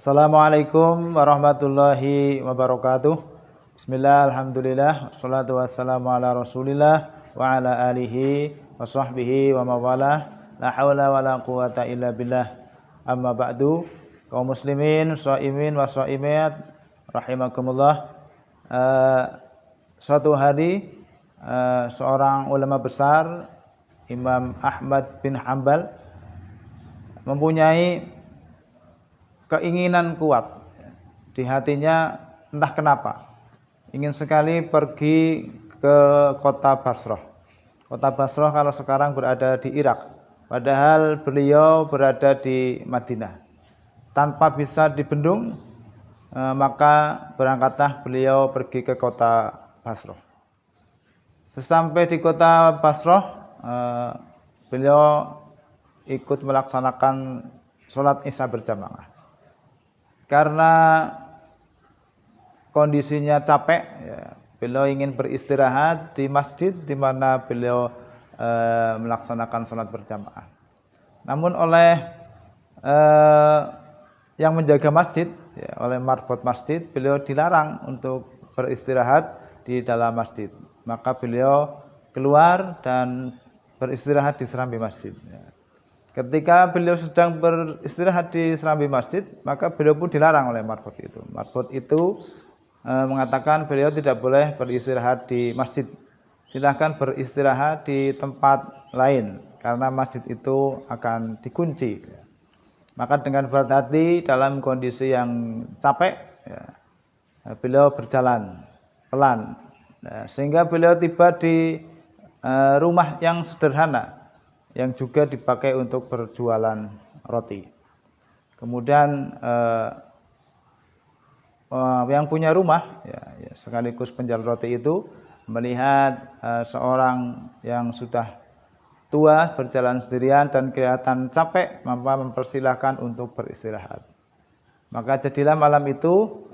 Assalamualaikum warahmatullahi wabarakatuh. Bismillah, alhamdulillah, wassalatu wassalamu ala rasulillah wa ala alihi wa sahbihi wa mawalah. La hawla wa la quwata illa billah. Amma ba'du, kaum muslimin, shaimin wa shaimat rahimakumullah. Suatu hari seorang ulama besar, Imam Ahmad bin Hanbal, mempunyai keinginan kuat di hatinya, entah kenapa ingin sekali pergi ke kota Basrah. Kota Basrah kalau sekarang berada di Irak, padahal beliau berada di Madinah. Tanpa bisa dibendung, maka berangkatlah beliau pergi ke kota Basrah. Sesampai di kota Basrah, beliau ikut melaksanakan sholat Isya berjamaah. Karena kondisinya capek, ya, beliau ingin beristirahat di masjid di mana beliau melaksanakan sholat berjamaah. Namun oleh yang menjaga masjid, ya, oleh marbot masjid, beliau dilarang untuk beristirahat di dalam masjid. Maka beliau keluar dan beristirahat di serambi masjid. Ya. Ketika beliau sedang beristirahat di serambi masjid, maka beliau pun dilarang oleh marbot itu. Marbot itu mengatakan beliau tidak boleh beristirahat di masjid. Silahkan beristirahat di tempat lain, karena masjid itu akan dikunci. Maka dengan berat hati dalam kondisi yang capek, ya, beliau berjalan pelan, sehingga beliau tiba di rumah yang sederhana, yang juga dipakai untuk berjualan roti. Kemudian yang punya rumah, ya, sekaligus penjual roti itu melihat seorang yang sudah tua berjalan sendirian dan kelihatan capek, maka mempersilahkan untuk beristirahat. Maka jadilah malam itu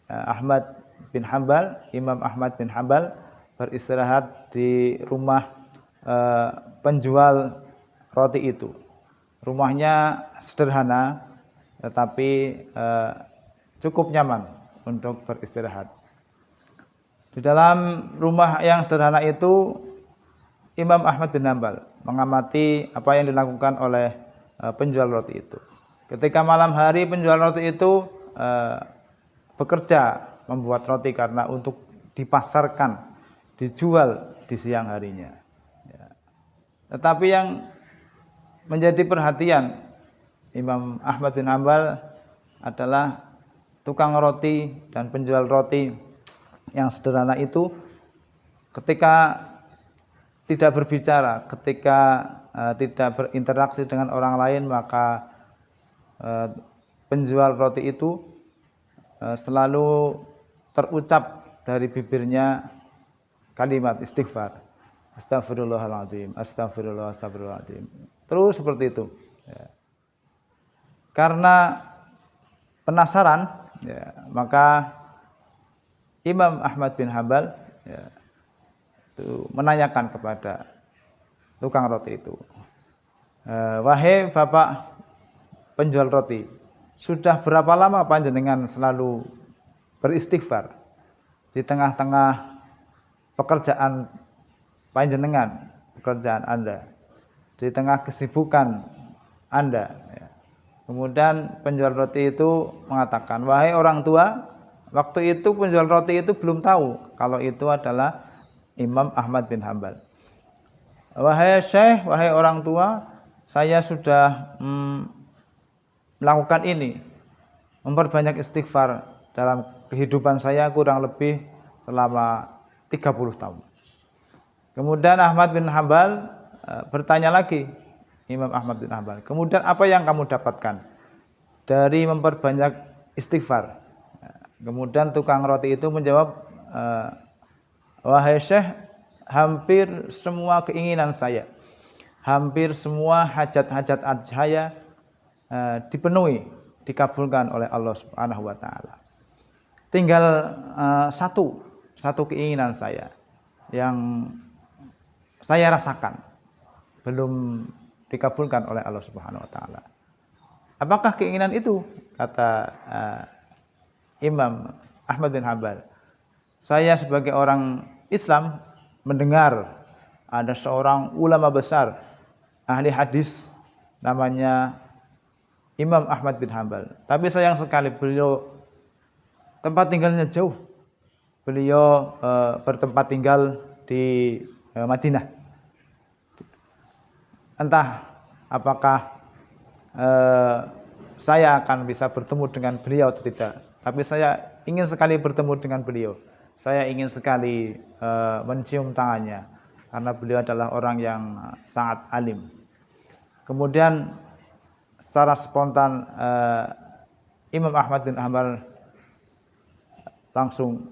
Ahmad bin Hanbal, Imam Ahmad bin Hanbal beristirahat di rumah penjual roti itu. Rumahnya sederhana, tetapi cukup nyaman untuk beristirahat. Di dalam rumah yang sederhana itu, Imam Ahmad bin Hanbal mengamati apa yang dilakukan oleh penjual roti itu. Ketika malam hari penjual roti itu bekerja membuat roti karena untuk dipasarkan, dijual di siang harinya. Tetapi yang menjadi perhatian Imam Ahmad bin Hanbal adalah tukang roti dan penjual roti yang sederhana itu, ketika tidak berbicara, ketika tidak berinteraksi dengan orang lain, maka penjual roti itu selalu terucap dari bibirnya kalimat istighfar. Astagfirullahaladzim, astagfirullahaladzim. Terus seperti itu. Ya. Karena penasaran, ya, maka Imam Ahmad bin Hanbal, ya, itu menanyakan kepada tukang roti itu, wahai bapak penjual roti, sudah berapa lama panjenengan selalu beristighfar di tengah-tengah pekerjaan panjenengan, pekerjaan Anda, di tengah kesibukan Anda? Ya. Kemudian penjual roti itu mengatakan, wahai orang tua, waktu itu penjual roti itu belum tahu kalau itu adalah Imam Ahmad bin Hanbal. Wahai syekh, wahai orang tua, saya sudah melakukan ini, memperbanyak istighfar dalam kehidupan saya kurang lebih selama 30 tahun. Kemudian Ahmad bin Hanbal bertanya lagi, Imam Ahmad bin Hanbal, kemudian apa yang kamu dapatkan dari memperbanyak istighfar? Kemudian tukang roti itu menjawab, wahai syekh, hampir semua keinginan saya, hampir semua hajat-hajat saya dipenuhi, dikabulkan oleh Allah Subhanahu wa taala. Tinggal satu keinginan saya yang saya rasakan belum dikabulkan oleh Allah Subhanahu wa taala. Apakah keinginan itu? kata Imam Ahmad bin Hanbal, saya sebagai orang Islam mendengar ada seorang ulama besar ahli hadis namanya Imam Ahmad bin Hanbal. Tapi sayang sekali beliau tempat tinggalnya jauh. Beliau bertempat tinggal di Madinah. Entah apakah saya akan bisa bertemu dengan beliau atau tidak. Tapi saya ingin sekali bertemu dengan beliau. Saya ingin sekali mencium tangannya karena beliau adalah orang yang sangat alim. Kemudian secara spontan Imam Ahmad bin Hanbal langsung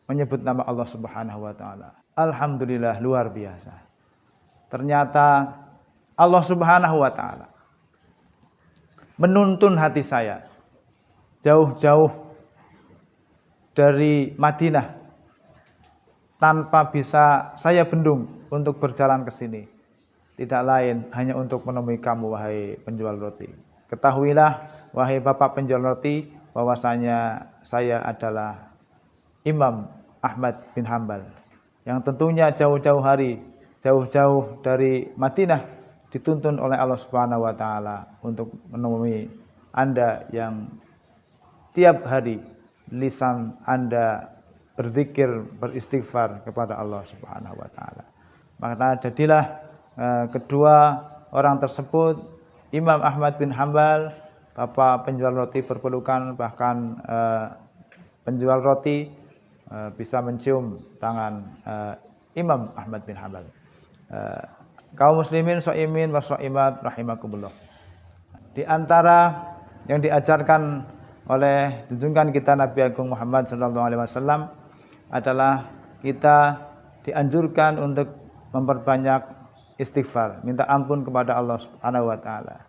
menyebut nama Allah Subhanahu wa taala. Alhamdulillah, luar biasa. Ternyata Allah Subhanahu wa taala menuntun hati saya jauh-jauh dari Madinah tanpa bisa saya bendung untuk berjalan ke sini. Tidak lain hanya untuk menemui kamu, wahai penjual roti. Ketahuilah, wahai bapak penjual roti, bahwasanya saya adalah Imam Ahmad bin Hanbal yang tentunya jauh-jauh hari, jauh-jauh dari Madinah dituntun oleh Allah Subhanahu wa taala untuk menemui Anda yang tiap hari lisan Anda berzikir, beristighfar kepada Allah Subhanahu wa taala. Maka jadilah kedua orang tersebut, Imam Ahmad bin Hanbal, bapak penjual roti berpelukan, bahkan penjual roti bisa mencium tangan Imam Ahmad bin Hanbal. Kaum muslimin shaimin wa shaimat rahimakumullah. Di antara yang diajarkan oleh junjungan kita Nabi Agung Muhammad sallallahu alaihi wasallam adalah kita dianjurkan untuk memperbanyak istighfar, minta ampun kepada Allah Subhanahu wa taala.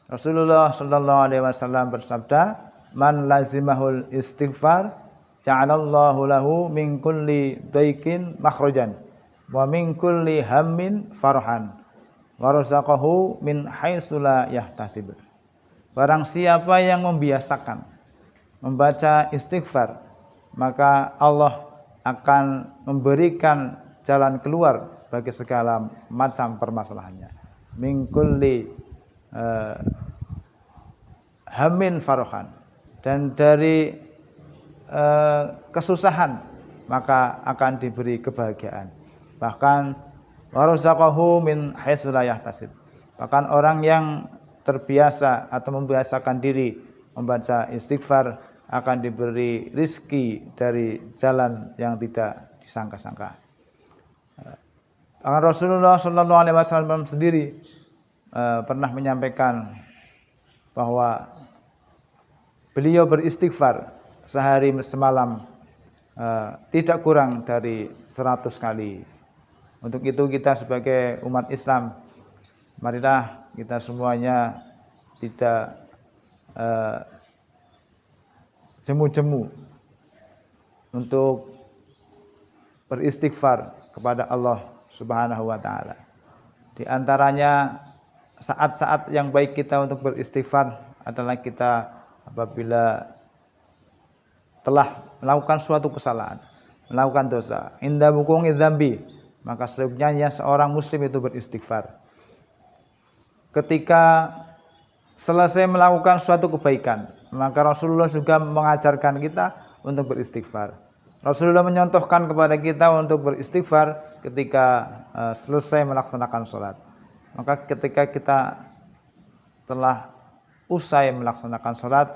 Rasulullah sallallahu alaihi wasallam bersabda, "Man lazimahul istighfar, ja'alallahu lahu min kulli daikin makhrajan wa min kulli hammin farhan wa razaqahu min haitsu la yahtasib." Barang siapa yang membiasakan membaca istighfar, maka Allah akan memberikan jalan keluar bagi segala macam permasalahannya. Min kulli hammin farhan, dan dari kesusahan maka akan diberi kebahagiaan. Bahkan warzaqahu min haitsu la yahtasib. Bahkan orang yang terbiasa atau membiasakan diri membaca istighfar akan diberi rizki dari jalan yang tidak disangka-sangka. Rasulullah Shallallahu Alaihi Wasallam sendiri pernah menyampaikan bahwa beliau beristighfar sehari semalam tidak kurang dari 100 kali. Untuk itu kita sebagai umat Islam, marilah kita semuanya tidak jemu-jemu untuk beristighfar kepada Allah Subhanahu wa taala. Di antaranya saat-saat yang baik kita untuk beristighfar adalah kita apabila telah melakukan suatu kesalahan, melakukan dosa. Inda bukungi dzambi, maka seyogyanya seorang muslim itu beristighfar. Ketika selesai melakukan suatu kebaikan, maka Rasulullah juga mengajarkan kita untuk beristighfar. Rasulullah menyontohkan kepada kita untuk beristighfar ketika selesai melaksanakan sholat. Maka ketika kita telah usai melaksanakan sholat,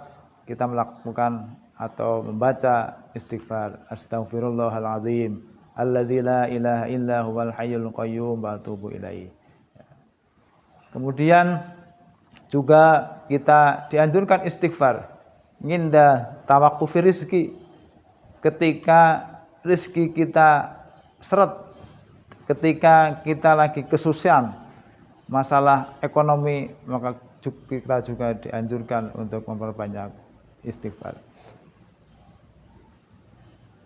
kita melakukan atau membaca istighfar, astaghfirullahaladzim alladzi la ilaha illa huwal hayyul qayyum wa atubu ilaihi. Kemudian juga kita dianjurkan istighfar nginda tawaqqufi rizki, ketika rizki kita seret, ketika kita lagi kesusahan masalah ekonomi, maka kita juga dianjurkan untuk memperbanyak istighfar.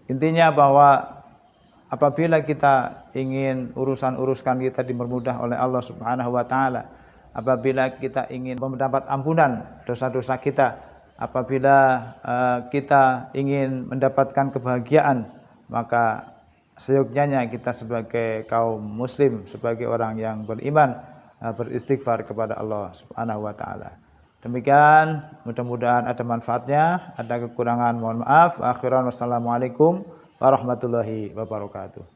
Intinya bahwa apabila kita ingin urusan kita dipermudah oleh Allah Subhanahu wa taala, apabila kita ingin mendapat ampunan dosa-dosa kita, apabila kita ingin mendapatkan kebahagiaan, maka seyogyanya kita sebagai kaum muslim, sebagai orang yang beriman, beristighfar kepada Allah Subhanahu wa taala. Demikian, mudah-mudahan ada manfaatnya, ada kekurangan mohon maaf. Akhiran wassalamualaikum warahmatullahi wabarakatuh.